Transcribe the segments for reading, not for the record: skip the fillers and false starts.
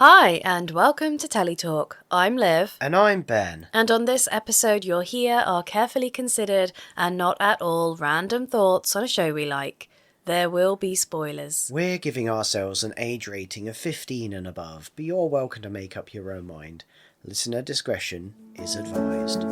Hi, and welcome to Teletalk. I'm Liv. And I'm Ben. And on this episode, you'll hear our carefully considered and not at all random thoughts on a show we like. There will be spoilers. We're giving ourselves an age rating of 15 and above, but you're welcome to make up your own mind. Listener discretion is advised.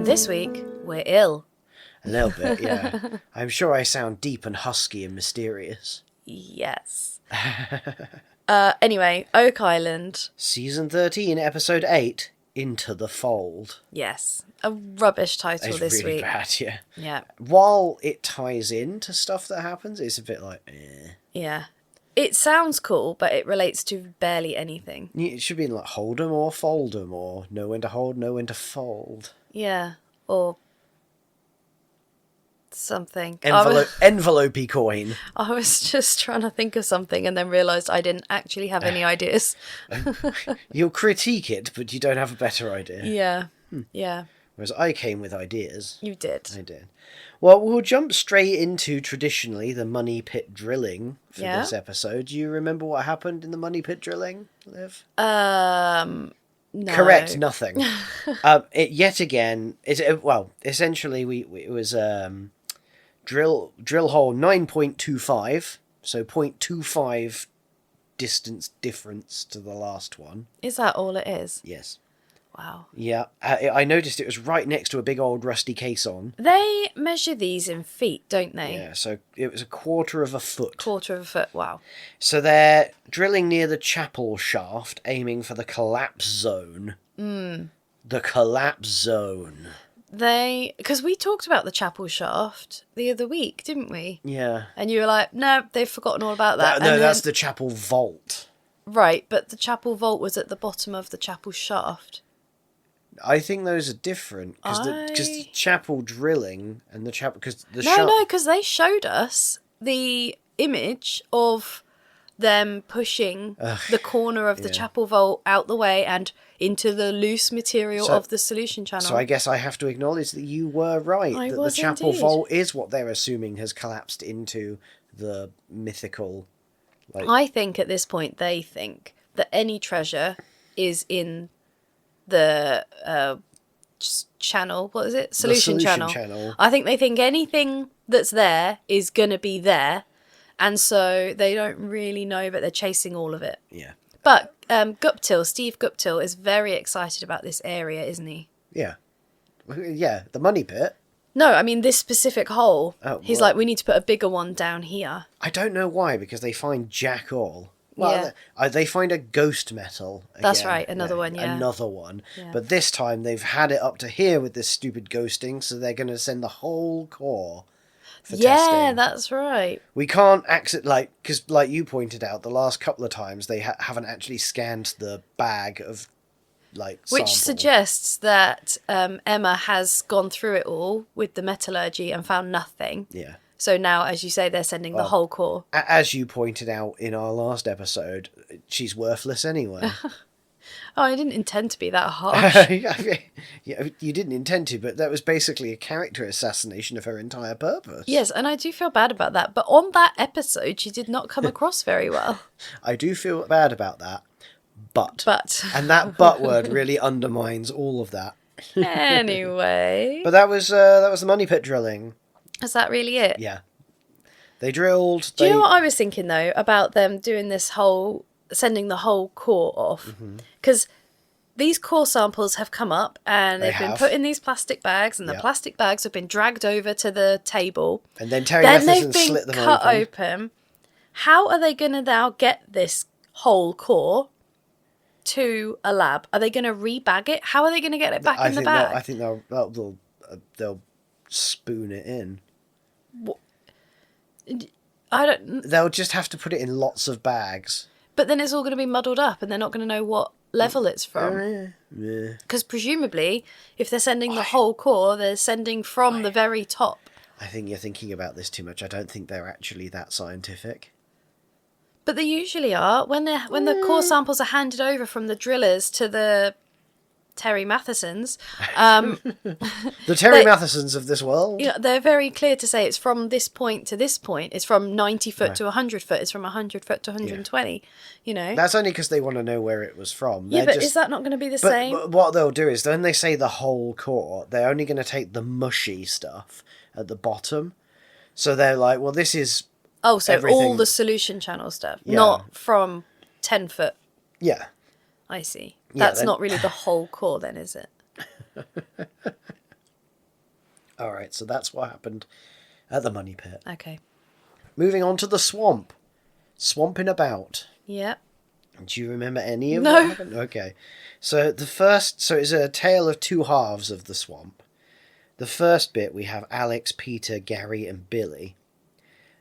This week, we're ill. A little bit, yeah. I'm sure I sound deep and husky and mysterious. Yes. Anyway, Oak Island. Season 13, Episode 8, Into the Fold. Yes. A rubbish title it's this really week. Bad, yeah. Yeah. While it ties into stuff that happens, it's a bit like, eh. Yeah. It sounds cool, but it relates to barely anything. It should be like hold 'em or fold 'em, or know when to hold, know when to fold. Yeah, or something. Envelope-y coin. I was just trying to think of something and then realised I didn't actually have any ideas. You'll critique it, but you don't have a better idea. Yeah, yeah. Whereas I came with ideas. You did. I did. Well, we'll jump straight into, traditionally, the money pit drilling for this episode. Do you remember what happened in the money pit drilling, Liv? No. Correct, nothing. Yet again, essentially, it was drill hole 9.25, so 0.25 distance difference to the last one. Is that all it is? Yes. Wow. Yeah, I noticed it was right next to a big old rusty caisson. They measure these in feet, don't they? Yeah, so it was a quarter of a foot. Quarter of a foot, wow. So they're drilling near the chapel shaft, aiming for the collapse zone. The collapse zone. Because we talked about the chapel shaft the other week, didn't we? Yeah. And you were like, no, they've forgotten all about that. That's the chapel vault. Right, but the chapel vault was at the bottom of the chapel shaft. I think those are different because the chapel drilling and the chapel because they showed us the image of them pushing the corner of the chapel vault out the way and into the loose material of the solution channel. So I guess I have to acknowledge that you were right. That the chapel vault is what they're assuming has collapsed into the mythical. I think at this point they think that any treasure is in the channel. What is it? Solution channel. I think they think anything that's there is going to be there. And so they don't really know, but they're chasing all of it. Yeah. But Steve Guptill is very excited about this area, isn't he? Yeah. Yeah, the money pit. No, I mean this specific hole. He's like, we need to put a bigger one down here. I don't know why, because they find jack all. Well, they find a ghost metal again. That's right, another one, yeah. Another one. Yeah. But this time they've had it up to here with this stupid ghosting, so they're going to send the whole core for testing. Yeah, that's right. We can't because like you pointed out, the last couple of times they haven't actually scanned the bag of sample. Which suggests that Emma has gone through it all with the metallurgy and found nothing. Yeah. So now, as you say, they're sending the whole core. As you pointed out in our last episode, she's worthless anyway. I didn't intend to be that harsh. Yeah, you didn't intend to, but that was basically a character assassination of her entire purpose. Yes, and I do feel bad about that. But on that episode, she did not come across very well. I do feel bad about that. But. And that but word really undermines all of that. Anyway. But that was the money pit drilling. Is that really it? Yeah. They drilled. Do you know what I was thinking, though, about them doing this sending the whole core off? Because these core samples have come up and they've been put in these plastic bags, and the plastic bags have been dragged over to the table. And then Terry Matheson slit them cut open. How are they going to now get this whole core to a lab? Are they going to rebag it? How are they going to get it back in the bag? I think they'll spoon it in. What? They'll just have to put it in lots of bags. But then it's all going to be muddled up, and they're not going to know what level it's from. Yeah. Because presumably, if they're sending the whole core, they're sending from the very top. I think you're thinking about this too much. I don't think they're actually that scientific. But they usually are. When the core samples are handed over from the drillers to the Terry Mathesons. The Terry Mathesons of this world. Yeah, they're very clear to say it's from this point to this point. It's from 90 foot to 100 foot. It's from 100 foot to 120. You know, that's only because they want to know where it was from. Yeah, but is that not going to be the same? But what they'll do is when they say the whole core, they're only going to take the mushy stuff at the bottom. So they're like, well, this is so everything. All the solution channel stuff, not from 10 foot. Yeah. I see. That's not really the whole core then, is it? All right, so that's what happened at the money pit. Okay. Moving on to the swamp. Swamping about. Yep. Do you remember any of what happened? Okay. So it's a tale of two halves of the swamp. The first bit, we have Alex, Peter, Gary, and Billy.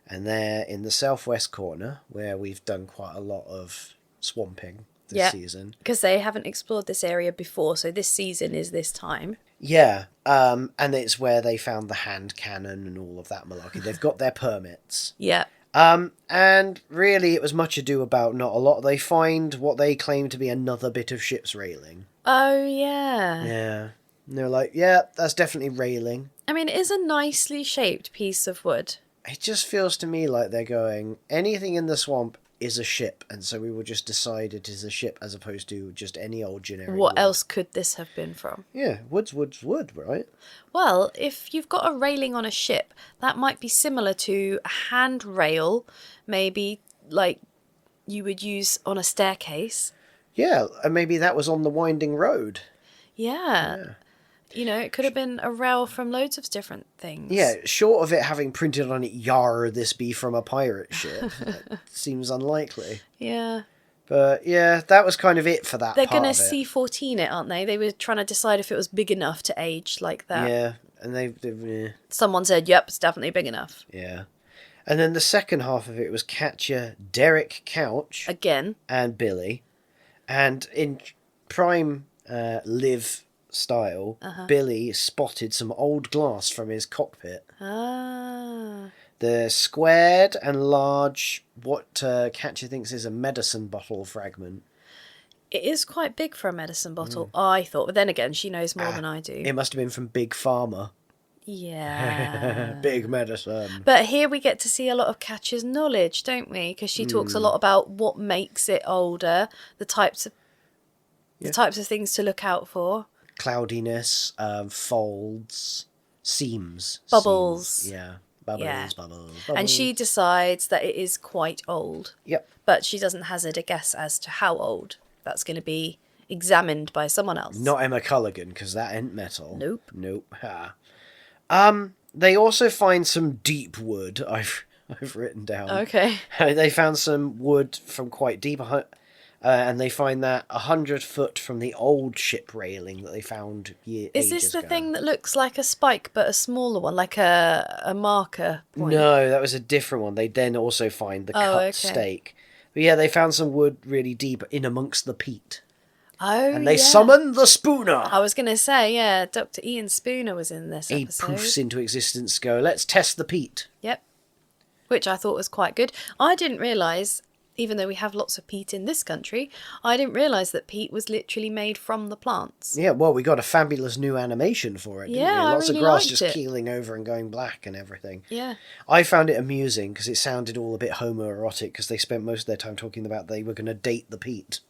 And they're in the southwest corner, where we've done quite a lot of swamping this season. Because they haven't explored this area before, so this season is this time. Yeah, and it's where they found the hand cannon and all of that malarkey. They've got their permits. Yeah. And really it was much ado about not a lot. They find what they claim to be another bit of ship's railing. Oh, yeah. Yeah. And they're like, yeah, that's definitely railing. I mean, it is a nicely shaped piece of wood. It just feels to me like they're going, anything in the swamp is a ship, and so we will just decide it is a ship as opposed to just any old generic What wood. else could this have been from? Yeah, wood, right? Well, if you've got a railing on a ship, that might be similar to a handrail, maybe like you would use on a staircase. Yeah, and maybe that was on the winding road. Yeah. You know, it could have been a rail from loads of different things. Yeah, short of it having printed on it, "Yar, this be from a pirate ship." That seems unlikely. Yeah. But yeah, that was kind of it for that They're part going of to it. C-14 it, aren't they? They were trying to decide if it was big enough to age like that. Yeah, and yeah. Someone said, yep, it's definitely big enough. Yeah. And then the second half of it was Katya, Derek Couch. Again. And Billy. And in prime Liv style, Billy spotted some old glass from his cockpit. Ah. The squared and large, what Katya thinks is a medicine bottle fragment. It is quite big for a medicine bottle, I thought. But then again, she knows more than I do. It must have been from Big Pharma. Yeah. Big medicine. But here we get to see a lot of Katya's knowledge, don't we? Because she talks a lot about what makes it older, the types of things to look out for. Cloudiness, folds, seams. Bubbles. Seams. Yeah. Bubbles. And she decides that it is quite old. Yep. But she doesn't hazard a guess as to how old. That's going to be examined by someone else. Not Emma Culligan, because that ain't metal. Nope. Ha. They also find some deep wood. I've written down. Okay. They found some wood from quite deep, and they find that 100 foot from the old ship railing that they found ages ago. Is this the thing that looks like a spike, but a smaller one, like a marker point? No, that was a different one. They then also find the cut stake. But yeah, they found some wood really deep in amongst the peat. Oh, and they summoned the Spooner. I was going to say, yeah, Dr. Ian Spooner was in this He episode. poofs into existence, go, let's test the peat. Yep. Which I thought was quite good. I didn't realise, even though we have lots of peat in this country, I didn't realise that peat was literally made from the plants. Yeah, well, we got a fabulous new animation for it, didn't we? Lots of grass just keeling over and going black and everything. Yeah. I found it amusing because it sounded all a bit homoerotic because they spent most of their time talking about they were going to date the peat.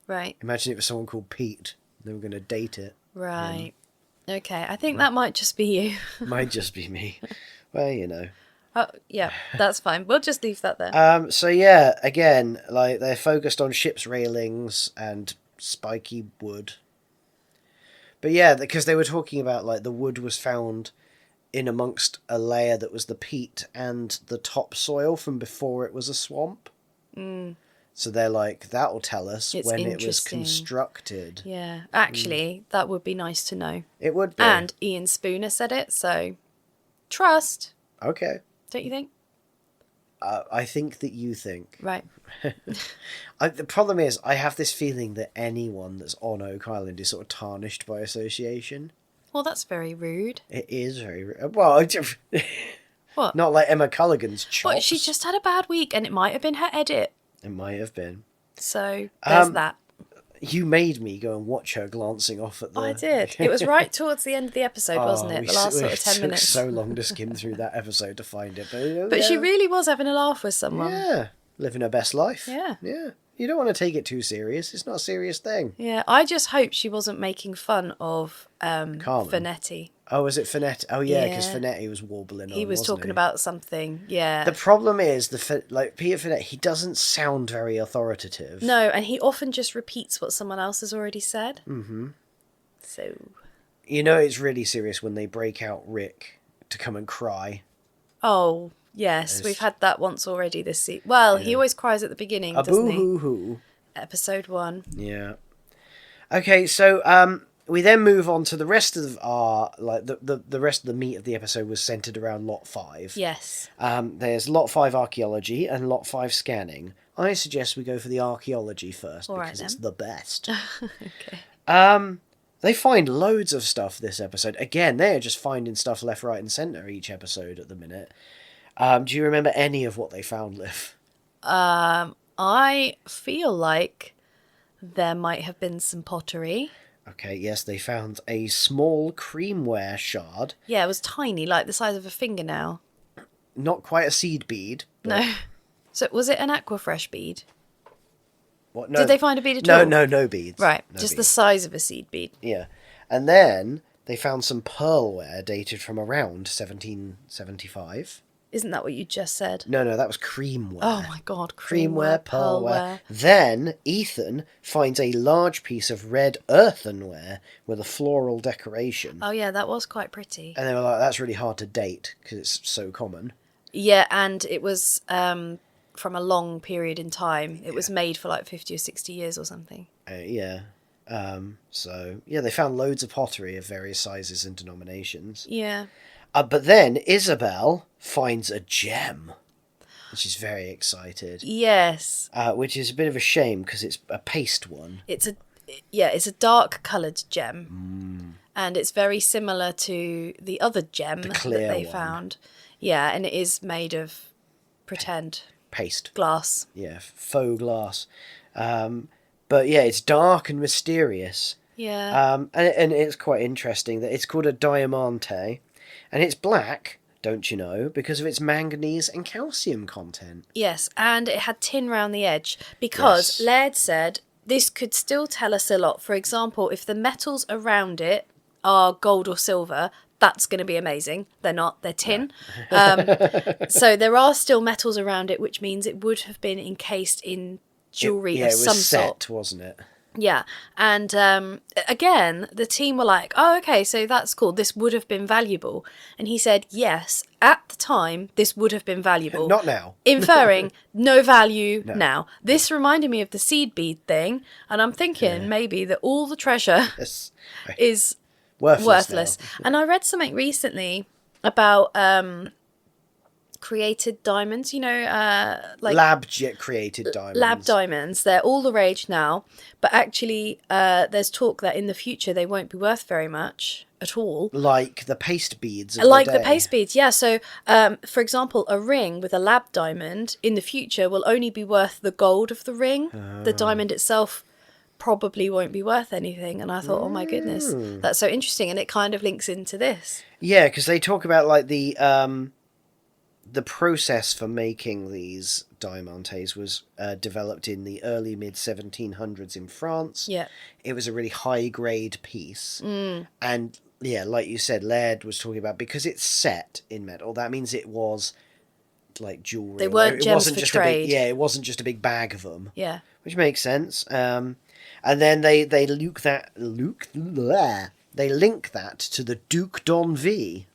Right. Imagine if it was someone called Pete. They were going to date it. Right. Okay, I think that might just be you. Might just be me. Well, you know. Oh, yeah, that's fine. We'll just leave that there. So yeah, again, like they're focused on ship's railings and spiky wood. But yeah, because they were talking about like the wood was found in amongst a layer that was the peat and the topsoil from before it was a swamp. Mm. So they're like, that'll tell us when it was constructed. Yeah, actually, that would be nice to know. It would be. And Ian Spooner said it, so trust. Okay. Don't you think? I think that you think. Right. The problem is, I have this feeling that anyone that's on Oak Island is sort of tarnished by association. Well, that's very rude. It is very rude. Well, what? Not like Emma Culligan's chops. What, she just had a bad week and it might have been her edit. It might have been. So, there's that. You made me go and watch her glancing off at the... I did. It was right towards the end of the episode, wasn't it? The last sort of 10 minutes. It took so long to skim through that episode to find it. But she really was having a laugh with someone. Yeah. Living her best life. Yeah. Yeah. You don't want to take it too serious. It's not a serious thing. Yeah, I just hope she wasn't making fun of Finetti. Oh, was it Finetti? Oh, yeah, because Finetti was warbling on, He was talking about something, yeah. The problem is, Peter Finetti, he doesn't sound very authoritative. No, and he often just repeats what someone else has already said. Mm-hmm. So... You know it's really serious when they break out Rick to come and cry. Oh, yes, we've had that once already this season. Well, he always cries at the beginning, doesn't he? Boo-hoo-hoo. Episode 1. Yeah. Okay, so we then move on to the rest of our the rest of the meat of the episode was centered around Lot 5. Yes. There's Lot 5 archaeology and Lot 5 scanning. I suggest we go for the archaeology first because it's the best. Okay. They find loads of stuff this episode. Again, they're just finding stuff left, right, and centre each episode at the minute. Do you remember any of what they found, Liv? I feel like there might have been some pottery. Okay, yes, they found a small creamware shard. Yeah, it was tiny, like the size of a fingernail. Not quite a seed bead. No. So was it an Aquafresh bead? What? No. Did they find a bead at all? No beads. Right, no just beads. the size of a seed bead. Yeah. And then they found some pearlware dated from around 1775. Isn't that what you just said? No, that was creamware. Oh my god, Creamware, pearlware. Then Ethan finds a large piece of red earthenware with a floral decoration. Oh yeah, that was quite pretty. And they were like, that's really hard to date because it's so common. Yeah, and it was from a long period in time. It was made for like 50 or 60 years or something. Yeah. They found loads of pottery of various sizes and denominations. Yeah. But then Isabel finds a gem. And she's very excited. Yes. Which is a bit of a shame because it's a paste one. It's a dark coloured gem. And it's very similar to the other gem that they found. Yeah, and it is made of pretend paste. Glass. Yeah, faux glass. But yeah, it's dark and mysterious. Yeah. And it's quite interesting that it's called a diamante. And it's black, don't you know, because of its manganese and calcium content. Yes, and it had tin round the edge because Laird said this could still tell us a lot. For example, if the metals around it are gold or silver, that's going to be amazing. They're not, they're tin. So there are still metals around it, which means it would have been encased in jewellery of some sort. Set, wasn't it? Yeah, and again, the team were like, oh, okay, so that's cool. This would have been valuable. And he said, yes, at the time, this would have been valuable. Not now. Inferring no value now. This reminded me of the seed bead thing, and I'm thinking maybe that all the treasure is worthless. And I read something recently about... created diamonds, like lab created diamonds. Lab diamonds, they're all the rage now, but actually there's talk that in the future they won't be worth very much at all. Like the paste beads. The paste beads, yeah. So, for example, a ring with a lab diamond in the future will only be worth the gold of the ring. The diamond itself probably won't be worth anything. And I thought, oh my goodness, that's so interesting. And it kind of links into this. Yeah, because they talk about like the process for making these diamantes was developed in the early mid-1700s in France. Yeah. It was a really high-grade piece. And, yeah, like you said, Laird was talking about, because it's set in metal, that means it was, like, jewellery. They weren't gems for trade. It wasn't just a big bag of them. Yeah. Which makes sense. And then they link that to the Duc d'Envie.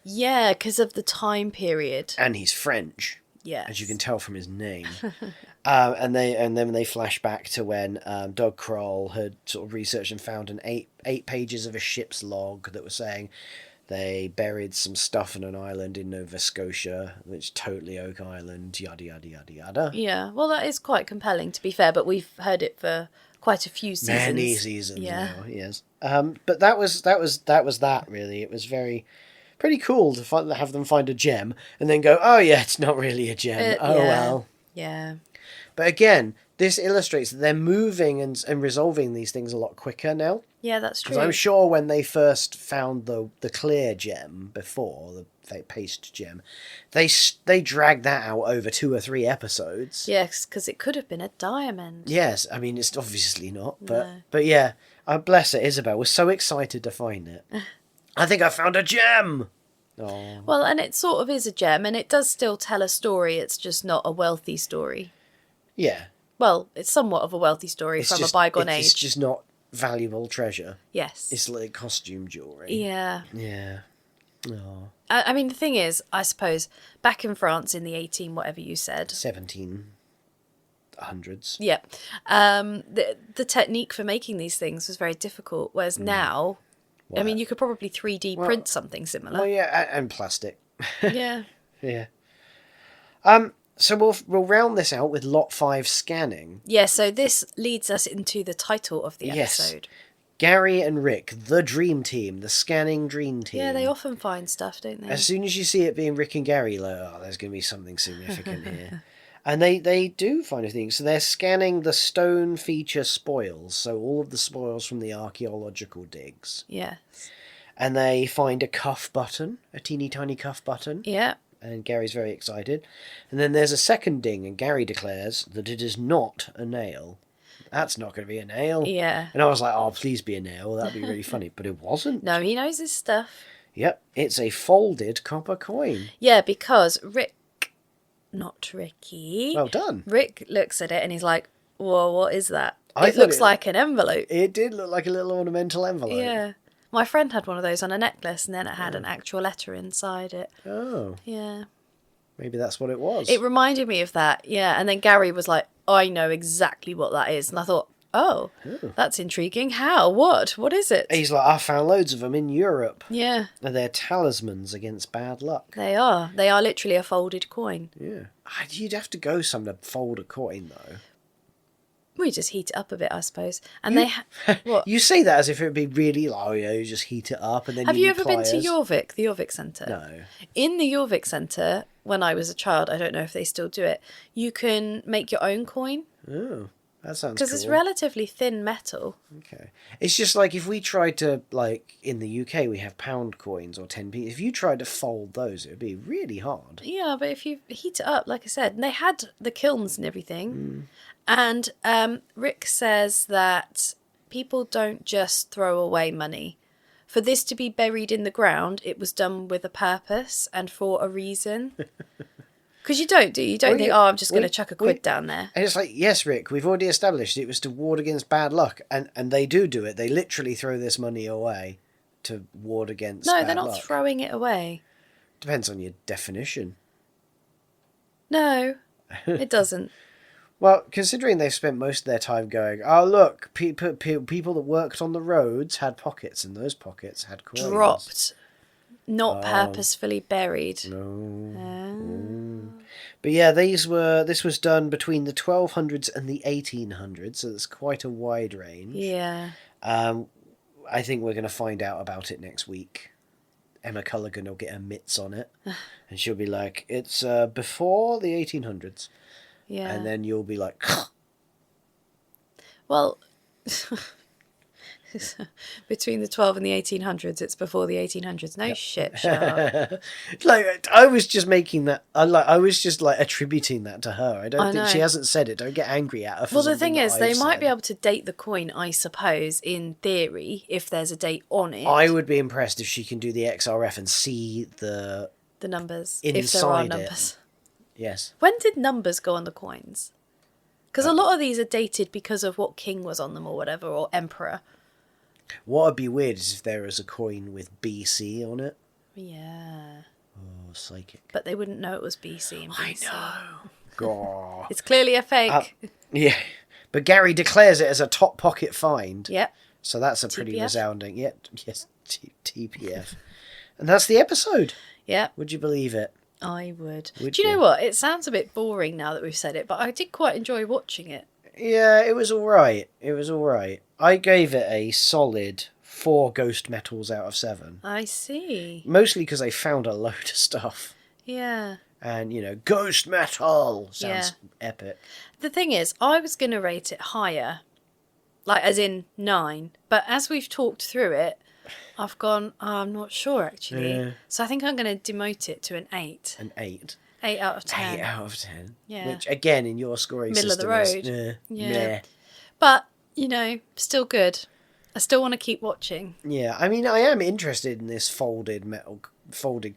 Yeah, because of the time period. And he's French. Yes. As you can tell from his name. And then they flash back to when Doug Kroll had sort of researched and found eight pages of a ship's log that was saying they buried some stuff on an island in Nova Scotia, which totally Oak Island, yada, yada, yada, yada. Yeah, well, that is quite compelling, to be fair, but we've heard it for quite a few seasons. Many seasons now, yes. But that was that, really. It was pretty cool to have them find a gem and then go, oh yeah, it's not really a gem. Well. Yeah. But again, this illustrates that they're moving and resolving these things a lot quicker now. Yeah, that's true. Because I'm sure when they first found the clear gem before, the paste gem, they dragged that out over 2 or 3 episodes. Yes, because it could have been a diamond. Yes, I mean, it's obviously not. But yeah, bless it, Isabel was so excited to find it. I think I found a gem! Oh. Well, and it sort of is a gem, and it does still tell a story. It's just not a wealthy story. Yeah. Well, it's somewhat of a wealthy story from a bygone age. It's just not valuable treasure. Yes. It's like costume jewellery. Yeah. Yeah. Oh. I mean, the thing is, I suppose, back in France in the 18, whatever you said. 1700s. Yeah. The technique for making these things was very difficult, whereas now, I mean, you could probably 3D print something similar. Well, yeah, and plastic. Yeah. Yeah. So we'll round this out with Lot 5 scanning. Yeah, so this leads us into the title of the episode. Gary and Rick, the dream team, the scanning dream team. Yeah, they often find stuff, don't they? As soon as you see it being Rick and Gary, like, oh, there's going to be something significant here. And they do find a thing. So they're scanning the stone feature spoils, so all of the spoils from the archaeological digs. Yes. And they find a cuff button, a teeny tiny cuff button. Yeah. And Gary's very excited. And then there's a second ding, and Gary declares that it is not a nail. That's not going to be a nail. Yeah. And I was like, oh, please be a nail. That'd be really funny. But it wasn't. No, he knows his stuff. Yep, it's a folded copper coin. Yeah, because not Ricky. Well done. Rick looks at it and he's like, whoa, what is that? It looks like an envelope. It did look like a little ornamental envelope. Yeah. My friend had one of those on a necklace, and then it had an actual letter inside it. Oh. Yeah. Maybe that's what it was. It reminded me of that, yeah. And then Gary was like, I know exactly what that is. And I thought, oh, that's intriguing. How? What? What is it? He's like, I found loads of them in Europe. Yeah. And they're talismans against bad luck. They are. They are literally a folded coin. Yeah. You'd have to go somewhere to fold a coin, though. We just heat it up a bit, I suppose. And what? You say that as if it would be really, you just heat it up and then Have you ever pliers. been to Jorvik, the Jorvik Centre? No. In the Jorvik Centre, when I was a child, I don't know if they still do it, you can make your own coin. Oh, that sounds cool. Because it's relatively thin metal. Okay. It's just like if we tried to, like, in the UK, we have pound coins or 10p. If you tried to fold those, it would be really hard. Yeah, but if you heat it up, like I said, and they had the kilns and everything. And Rick says that people don't just throw away money. For this to be buried in the ground, it was done with a purpose and for a reason. Because you don't, do you? You don't think, I'm just going to chuck a quid down there. And it's like, yes, Rick, we've already established it was to ward against bad luck. And they do it. They literally throw this money away to ward against bad luck. No, they're not throwing it away. Depends on your definition. No, it doesn't. Well, considering they've spent most of their time going, oh, look, people that worked on the roads had pockets, and those pockets had coins. Dropped. Not purposefully buried. No. But yeah, this was done between the 1200s and the 1800s, so it's quite a wide range. Yeah. I think we're going to find out about it next week. Emma Culligan will get her mitts on it, and she'll be like, it's before the 1800s. Yeah. And then you'll be like... Well, between the 12 and the 1800s, it's before the 1800s. No shit, shut up. Like, I was just making that... I was just, like, attributing that to her. I don't think... She hasn't said it. Don't get angry at her for Well, the thing is, they might said. be able to date the coin, I suppose, in theory, if there's a date on it. I would be impressed if she can do the XRF and see the numbers, inside if there are numbers. It. Yes. When did numbers go on the coins? Because a lot of these are dated because of what king was on them or whatever, or emperor. What would be weird is if there was a coin with BC on it. Yeah. Oh, psychic. But they wouldn't know it was BC and BC. I know. God. It's clearly a fake. Yeah. But Gary declares it as a top pocket find. Yep. So that's a pretty TPF? resounding... Yeah, yes, TPF. And that's the episode. Yeah. Would you believe it? I would. Would Do you know you? what? It sounds a bit boring now that we've said it, but I did quite enjoy watching it. Yeah, it was all right. I gave it a solid 4 ghost metals out of 7. I see. Mostly because I found a load of stuff. Yeah. And, ghost metal sounds epic. The thing is, I was going to rate it higher, like as in 9. But as we've talked through it, I've gone, I'm not sure actually. Yeah. So I think I'm going to demote it to an 8. An 8? 8 out of 10. 8 out of 10. Yeah. Which, again, in your scoring middle system of the road. is... Yeah. But, still good. I still want to keep watching. Yeah, I mean, I am interested in this folded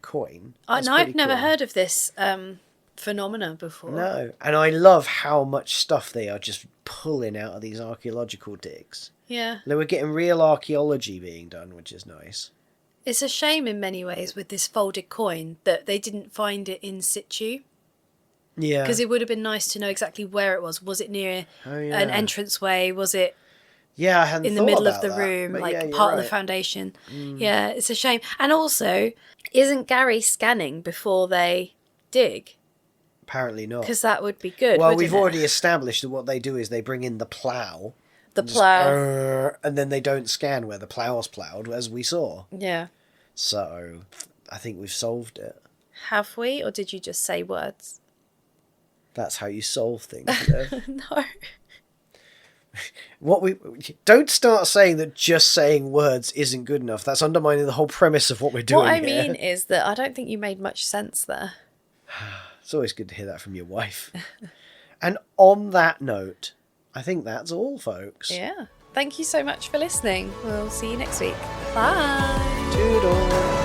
coin. I've never heard of this phenomena before. No, and I love how much stuff they are just pulling out of these archaeological digs. Yeah. They were getting real archaeology being done, which is nice. It's a shame in many ways with this folded coin that they didn't find it in situ. Yeah. Because it would have been nice to know exactly where it was. Was it near an entranceway? Was it I hadn't in the middle of the room, like part of the foundation? Yeah, it's a shame. And also, isn't Gary scanning before they dig? Apparently not. Because that would be good. Well, we've already established that what they do is they bring in the plough. And then they don't scan where the plough's ploughed, as we saw. Yeah. So, I think we've solved it. Have we? Or did you just say words? That's how you solve things, No. Don't start saying that just saying words isn't good enough. That's undermining the whole premise of what we're doing. What I mean is that I don't think you made much sense there. It's always good to hear that from your wife. And on that note, I think that's all, folks. Yeah. Thank you so much for listening. We'll see you next week. Bye. Toodle.